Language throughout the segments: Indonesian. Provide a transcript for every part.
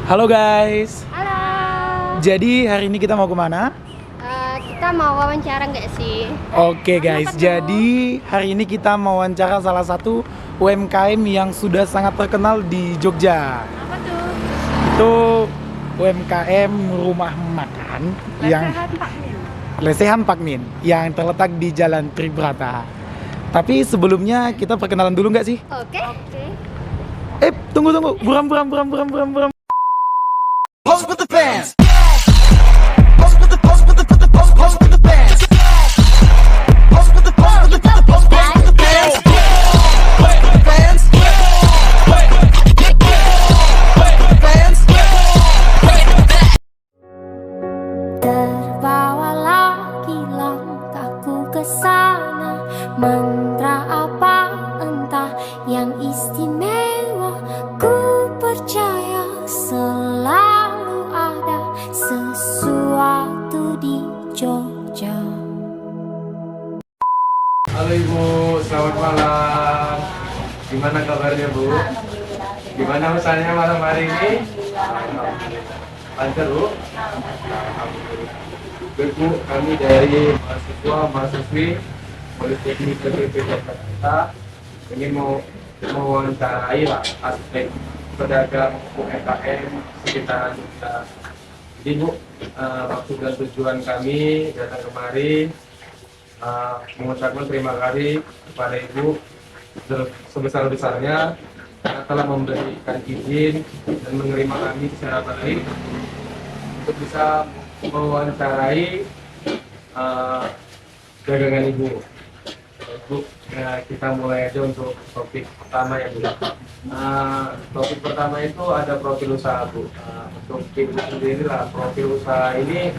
Halo guys. Halo. Jadi hari ini kita mau kemana? Kita mau wawancara nggak sih? Oke guys, Apa tuh? jadi hari ini kita mau wawancara salah satu UMKM yang sudah sangat terkenal di Jogja. Apa tuh? Itu UMKM rumah makan yang Lesehan Pak Min yang terletak di Jalan Tribrata. Tapi sebelumnya kita perkenalan dulu nggak sih? Oke. Tunggu. Buram. Host with the fans. Host with the fans. Host with the fans. Host with the fans. Terbawalah langkahku ke sana, mantra apa entah yang istimewa. Ku percaya selalu ada sesuatu di Jogja. Halo Ibu, selamat malam. Gimana kabarnya Bu? Gimana usahanya malam hari ini? Lancar Bu? Alhamdulillah. Bu, kami dari mahasiswi Politeknik PPP Jakarta ingin mewawancarai lah aspek pedagang UMKM sekitar kita. Jadi Bu, maksud dan tujuan kami datang kemari mengucapkan terima kasih kepada Ibu sebesar-besarnya karena telah memberikan izin dan menerima kami secara baik untuk bisa mewawancarai dagangan Ibu. Bu, kita mulai aja untuk topik pertama ya Bu. Topik pertama itu ada profil usaha Bu. Untuk Ibu sendiri lah, profil usaha ini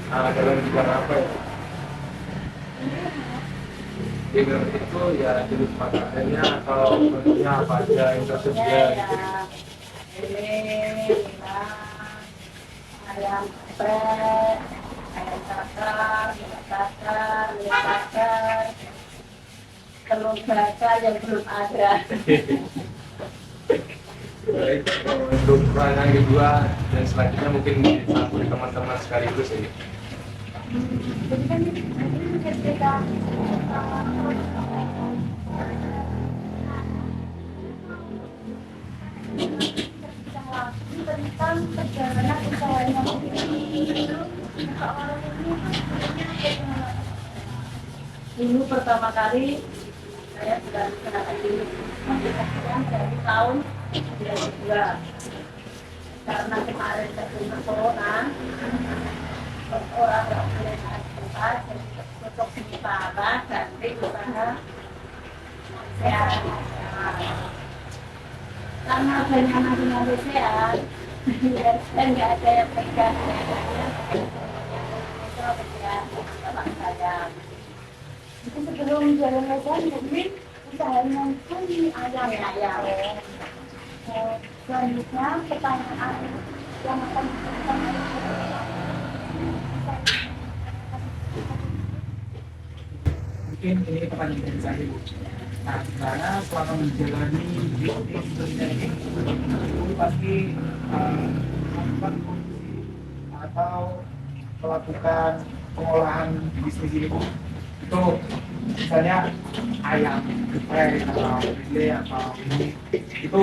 dalam bidang apa ya? Dinner itu ya jenis makanannya atau menunya apa aja yang tersedia gitu. Ayam geprek, ayam bakar, minyak bakar, minyak bakar, telur bakar yang belum ada. Baik, untuk pertanyaan kedua dan selanjutnya mungkin disambut teman-teman sekaligus ini. Jadi kan ketika tentang perjalanan usahanya dulu pertama kali saya sudah kenal dulu dari tahun 2002 karena kemarin terkena corona orang nggak boleh tempat untuk sementara ganti usaha sehat karena banyak anak sehat dan nggak ada yang pegang itu pegang bapak saya itu sebelum jalan lesan mungkin usahanya pun ayam selanjutnya pertanyaan yang akan Mungkin ini pertanyaan dari saya Bu. Nah, gimana selama menjalani bisnis dunia ini, Ibu pasti melakukan produksi atau melakukan pengolahan bisnis ini Bu. Itu misalnya ayam geprek atau lele atau ini, itu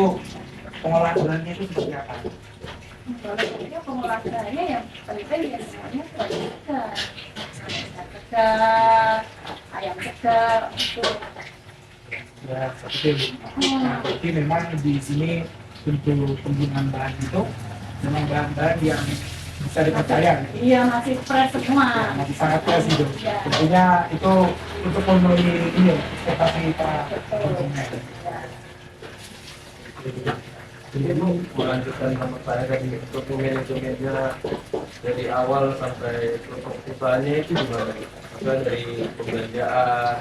pengolahan bahannya itu seperti apa? kalau itu pengolahannya yang penting ya semuanya segar ayam segar itu Ya, seperti itu. Nah, berarti memang di sini untuk penggunaan bahan itu memang bahan-bahan yang bisa dipercaya. iya masih fresh semua Masih sangat fresh gitu. Ya. Tentunya itu untuk memenuhi ini ekspektasi para konsumen. Jadi Bu, melanjutkan sama saya tadi untuk manajemennya dari awal sampai untuk usahanya itu gimana? Maksudnya dari pembelanjaan,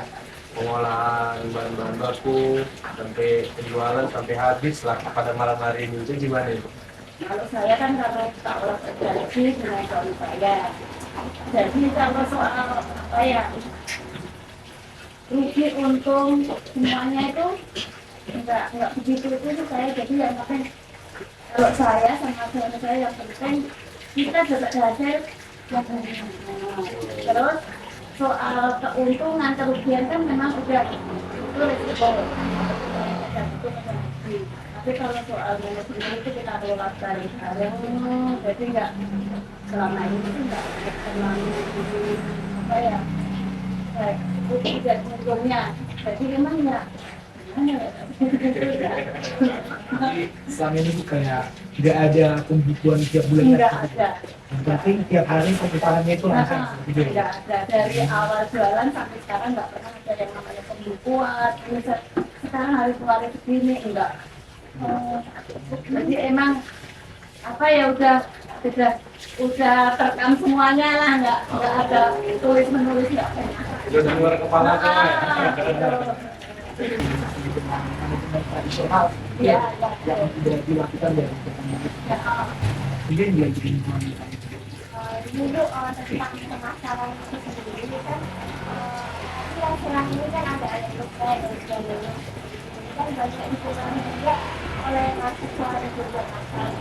pengolahan bahan-bahan baku sampai penjualan sampai habis lah pada malam hari ini itu gimana itu? kalau saya kan kalau kita olah terjadi dengan suami saya jadi kalau soal apa ya rugi untung semuanya itu enggak begitu itu saya jadi yang pakai Kalau saya sama suami saya yang penting kita dapat hasil yang banyak. Terus soal keuntungan kerugian kan memang udah itu resiko. Dan itu menjadi. Tapi kalau soal manajemen itu kita kelola bareng-bareng, jadi nggak selama ini tuh nggak terlalu apa ya, itu tidak untungnya. Jadi memang ya gimana ya? Jadi selama ini tuh kayak nggak ada pembukuan tiap bulan. Nggak ada. Yang penting tiap hari perputarannya itu langsung gitu. Tidak ada, dari awal jualan sampai sekarang nggak pernah ada yang namanya pembukuan. Ini sekarang hari keluarnya segini enggak. Jadi emang apa ya udah terekam semuanya lah, nggak ada tulis menulis nggak pernah. Itu di luar kepala semua ya. Manajemen tradisional Iya, yang tidak dilakukan dari ya. mungkin dia jadi manajemen. Dulu tentang permasalahan itu sendiri kan silang-silang ini kan ada luka dan sebagainya. Kan banyak dikurangi juga oleh mahasiswa dan juga masyarakat.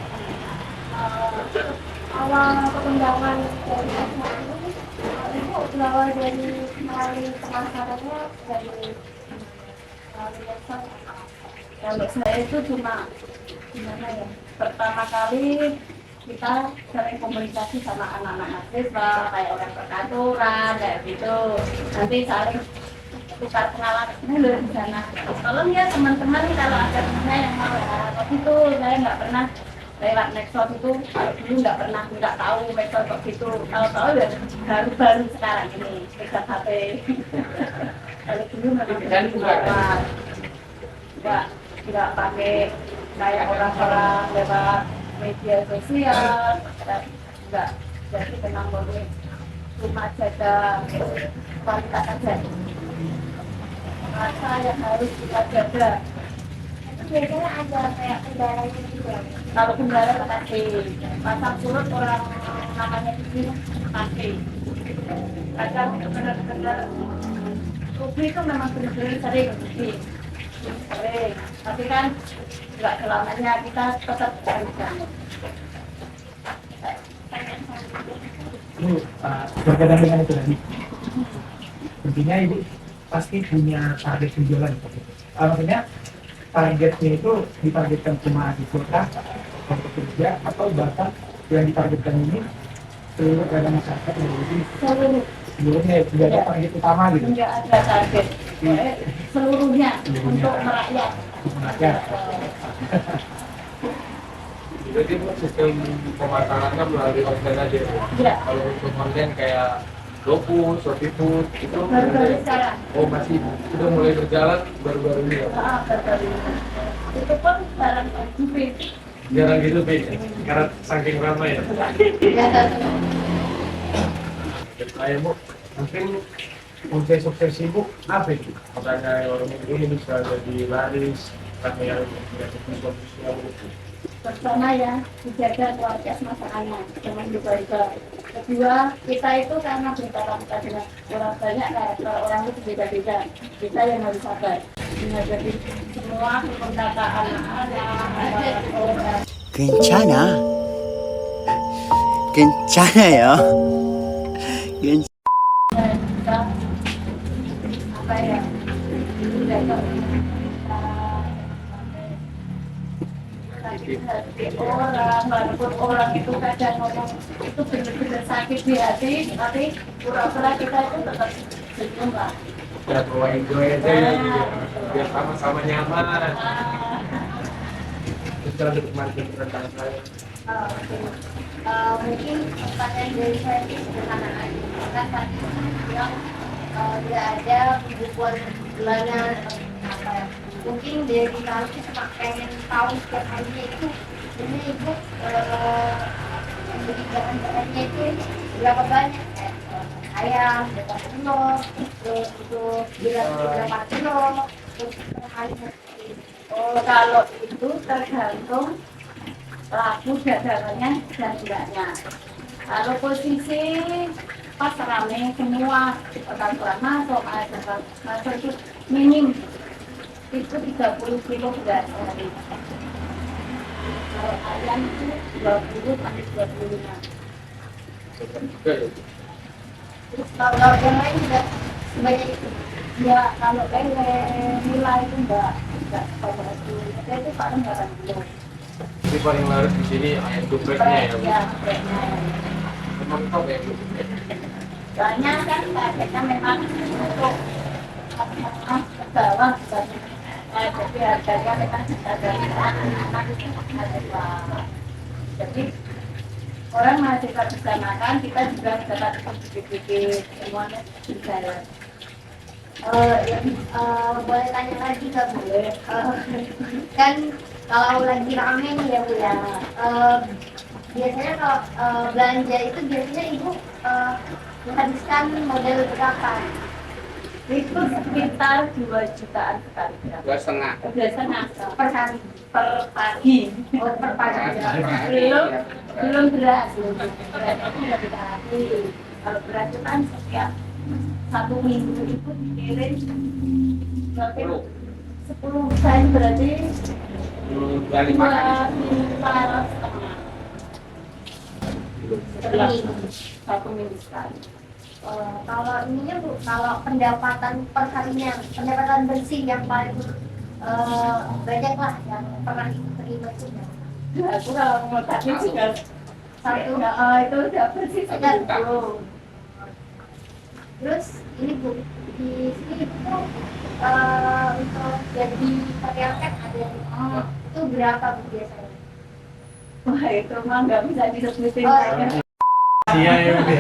Awal perkembangan dari asma ini itu berawal dari melalui pemasarannya dari medsos. Kalau saya itu cuma gimana ya, pertama kali kita sering komunikasi sama anak-anak mahasiswa kayak orang perkantoran kayak gitu, nanti saling tukar kenalan dulu di sana. Tolong ya teman-teman kalau ada temennya yang mau ya, itu saya nggak pernah lewat medsos itu, kalau dulu nggak tahu medsos kok gitu, kalau tahu ya baru-baru sekarang ini pegang HP. Kalau dulu memang lewat nggak pakai kayak orang-orang lewat media sosial, nggak, jadi memang boleh cuma jaga kualitas aja. Masa yang harus kita jaga. Biasanya ada kayak kendalanya juga. Kalau kendala pasti pasang surut orang namanya di sini pasti. Kadang benar-benar rugi itu memang benar-benar sering rugi. Sering. Tapi kan nggak selamanya kita tetap harus bangun. Itu berkaitan dengan itu tadi. Intinya ibu pasti punya target penjualan. Maksudnya targetnya itu ditargetkan cuma di kota untuk kerja atau bahkan yang ditargetkan ini seluruh keadaan masyarakat yang ada di sini. Seluruhnya tidak ada target utama gitu. Nggak ada target. Seluruhnya untuk merakyat. Rakyat. Jadi sistem pemasarannya melalui konten aja. Iya. Kalau untuk konten kayak GoFood, ShopeeFood itu Baru-baru sekarang. oh masih sudah mulai berjalan baru-baru ini ya. Baru-baru. Itu pun barang konsumsi. Jarang gitu ya, karena saking ramai ya. Saya Bu, mungkin kunci sukses Ibu apa itu? Makanya orang ini bisa jadi laris, karena yang punya bisnis-bisnisnya Bu. Pertama ya, dijaga kualitas masakannya, jangan juga. Kedua, kita itu karena berinteraksi dengan orang banyak, karakter orang itu beda-beda. Kita yang harus sabar. Menghadapi semua perkataan anak, orang. 괜찮아. 괜찮아요. Kita apa ya, menjaga sakit hati orang, walaupun orang itu kadang ngomong itu benar-benar sakit di hati, tapi pura-pura kita itu tetap senyum lah. Ya bawa enjoy aja ya, biar sama-sama nyaman. Kita nikmati tentang saya. Mungkin pertanyaan dari saya ini sederhana aja. Kan tadi bilang tidak ada pembukuan bulanan apa ya. Mungkin dari kami cuma pengen tahu setiap harinya itu ini ibu membeli bahan-bahannya itu berapa banyak kayak ayam, berapa kilo, terus itu berapa kilo, terus per harinya. Oh, kalau itu tergantung laku dagangannya dan enggaknya. Kalau posisi pas rame semua perkantoran masuk, ada masuk itu minim itu 30 kilo beras sehari. Kalau ayam itu 20 sampai 25. Juga ya. Terus kalau yang lain juga sebanyak itu. Ya kalau lele nilai itu enggak sebanyak itu. Kita itu paling 80. Ini paling laris di sini ayam gepreknya ya, Bu. Ya, kayaknya. Memang top ya, Bu. Soalnya kan targetnya memang untuk ke bawah bukan. Jadi harganya memang dari anak-anak itu ada. Jadi orang mahasiswa bisa makan, kita juga dapat sedikit-sedikit semuanya bisa. Boleh tanya lagi nggak Bu? Kan kalau lagi rame nih ya Bu ya. Biasanya kalau belanja itu biasanya Ibu menghabiskan modal berapa? Itu sekitar 2 jutaan sekali. 2,5. 2,5 Per hari? per pagi. Oh, per pagi. Belum beras. Beras itu nggak kita habis. Kalau beras itu kan setiap 1 minggu itu dikirim berarti 10 kali berarti 2,5 kali. 2,5 setengah. 1 minggu sekali. Kalau ininya Bu, kalau pendapatan per harinya, pendapatan bersih yang paling banyak lah yang pernah Ibu terima itu berapa? Aku kalau mau tadi juga Satu. itu udah bersih segitu. Terus ini Bu, di sini Ibu tuh untuk jadi karyawan kan ada itu berapa Bu biasanya? Wah itu mah nggak bisa disebutin. Oh, saya. Iya ya, Bu.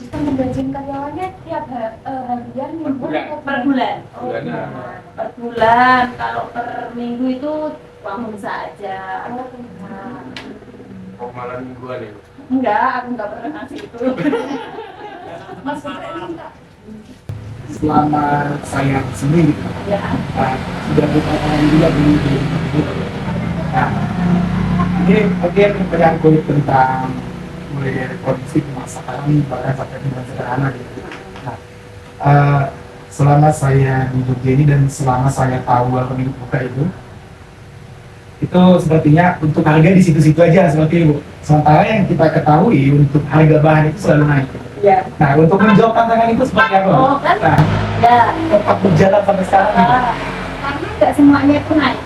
Kita menggaji karyawannya tiap harian minggu bulan. atau Per bulan. Bulanan. Per bulan. Kalau per minggu itu uang musa aja. Oh, malam mingguan ya, Bu. Enggak, aku nggak pernah ngasih itu. Maksudnya enggak. Selama saya sendiri Ya. sudah beberapa kali juga di nah, ini mungkin menyangkut tentang mulai dari kondisi pemasakan bahkan sampai dengan sederhana gitu. Nah, selama saya di Jogja ini dan selama saya tahu warung hidup buka itu sepertinya untuk harga di situ-situ aja seperti itu. Sementara yang kita ketahui untuk harga bahan itu selalu naik. Ya. Nah, untuk menjawab tantangan itu seperti apa? Oh kan? Nah, Ya. tetap berjalan sampai sekarang gitu. Karena nggak semuanya itu naik.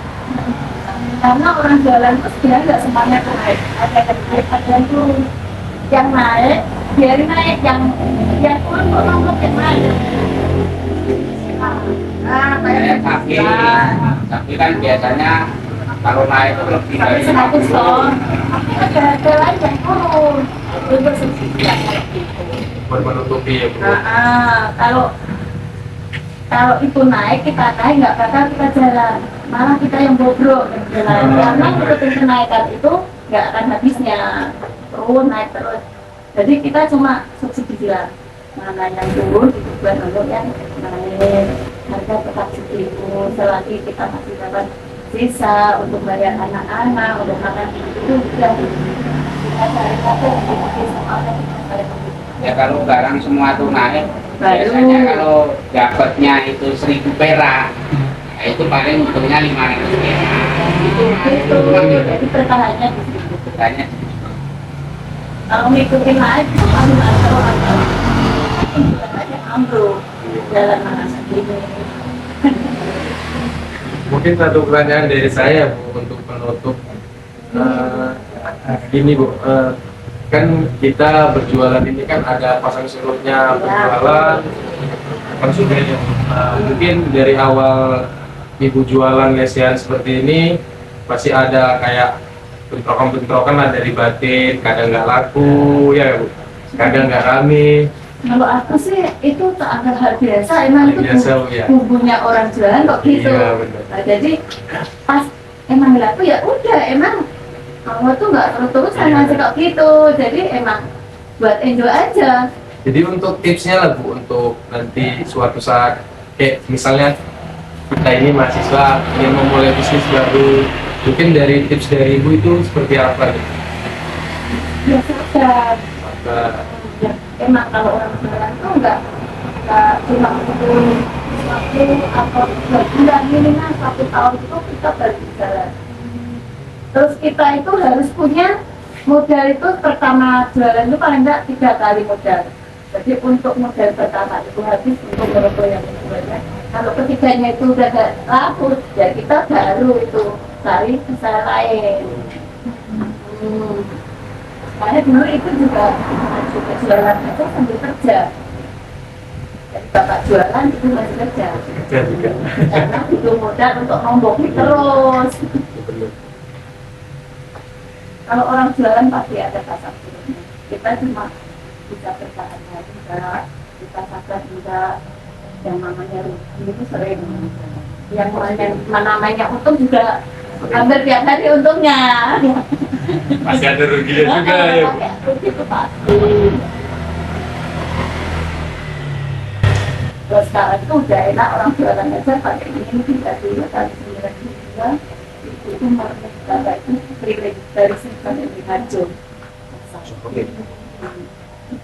Karena orang jualan itu sebenarnya nggak semuanya itu naik. Ada yang naik, ada yang turun. Yang naik, biarin naik. Yang turun kok nongkrong yang naik. Tapi kan biasanya kalau naik itu lebih Sampai dari 100 50. ton. Tapi ada lain yang turun. Itu bersubsidi kayak gitu. Buat menutupi ya, Bu. Kalau itu naik, kita naik nggak bakal kita jalan, malah kita yang bobrok jalan. Karena ikutin kenaikan itu nggak akan habisnya, terus naik terus. Jadi kita cuma subsidi jalan, mana yang turun itu buat untuk yang naik, harga tetap segitu. Selagi kita masih dapat sisa untuk bayar anak-anak, untuk makan itu sudah kita cari satu untuk semuanya kita cari. Ya kalau barang semua tuh naik, Baru. biasanya kalau dapatnya itu 1.000 perak, ya itu paling untungnya 500 perak. Itu, jadi pertahanannya di situ. Katanya Kalau ngikutin naik itu paling atau ambruk jalan mana sendiri. Mungkin satu pertanyaan dari saya, Bu, untuk penutup. Gini, Bu, kan kita berjualan ini kan ada pasang surutnya berjualan, konsumen. Mungkin dari awal Ibu jualan lesehan seperti ini pasti ada kayak bentrokan-bentrokan lah dari batin, kadang nggak laku, ya Bu, kadang nggak rame. Kalau aku sih itu tak ada hal biasa, emang itu Biasa, Bu, ya. bumbunya orang jualan kok gitu. Iya, benar. Nah, jadi pas emang laku ya udah, emang kamu tuh nggak terus-terusan Iya. ngasih kok gitu. Jadi emang buat enjoy aja. Jadi untuk tipsnya lah, Bu, untuk nanti suatu saat kayak misalnya kita ini mahasiswa ingin memulai bisnis baru, mungkin dari tips dari Ibu itu seperti apa nih? Ya sabar. Maka Ya, emang kalau orang jualan tuh nggak cuma untuk waktu atau 2 bulan minimal 1 tahun itu kita baru jalan. Terus kita itu harus punya modal itu pertama jualan itu paling enggak 3 kali modal. Jadi untuk modal pertama itu habis untuk merogoh yang keduanya. Kalau ketiganya itu udah gak laku, ya kita baru itu cari usaha lain. Karena dulu itu juga jualan itu sambil kerja. Jadi bapak jualan itu masih kerja. Kerja juga. Karena butuh modal untuk nomboknya terus. Kalau orang jualan pasti ada pasar turunnya. Kita cuma bisa bertahan juga, kita sabar juga. Yang namanya rugi itu sering. Yang namanya untung juga hampir tiap hari untungnya. Masih ada ruginya juga ya. Rugi itu pasti. Terus sekarang itu udah enak orang jualan aja pakai ini dikasih kali 9 itu market itu free dari sini sampai di Harjo.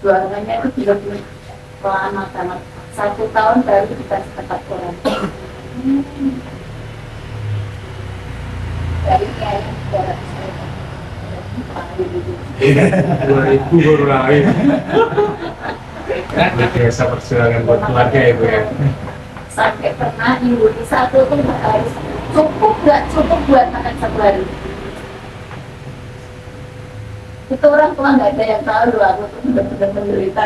Jualannya itu belum lama banget. 1 tahun baru kita setempat koran. Dari kayak 2000 baru lahir. Biasa perjuangan buat keluarga ya Bu ya. Sampai pernah ibu di satu tuh harus nggak cukup buat makan satu hari. Itu orang tua nggak ada yang tahu loh, aku tuh benar-benar menderita.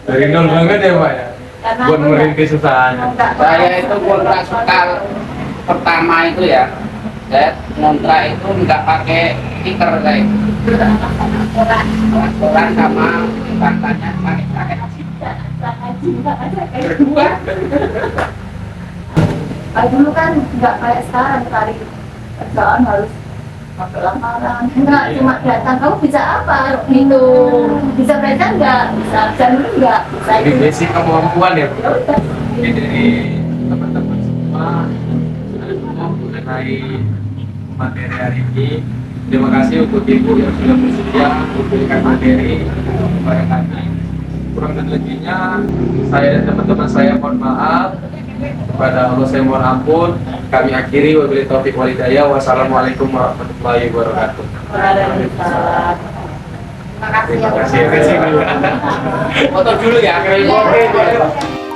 Dari nol banget ya Pak ya. Karena Buat merintis usahanya. Saya itu kontrak sekal pertama itu ya, saya kontrak itu nggak pakai stiker saya, koran sama bantannya pakai berdua. Dulu kan nggak kayak sekarang kali kerjaan harus pakai lamaran, enggak cuma datang kamu bisa apa gitu, bisa baca nggak, bisa dulu nggak, bisa Jadi basic kemampuan ya Bu. ya udah. Oke, dari teman-teman semua sudah cukup mengenai materi hari ini. Terima kasih untuk Ibu yang sudah bersedia memberikan materi kepada kami. Kurang dan lebihnya saya dan teman-teman saya mohon maaf. Kepada Allah saya mohon ampun. Kami akhiri wabillahi taufiq wal hidayah. Wassalamualaikum warahmatullahi wabarakatuh. Waalaikumsalam. Terima kasih ya. Terima kasih. Foto dulu ya. Oke.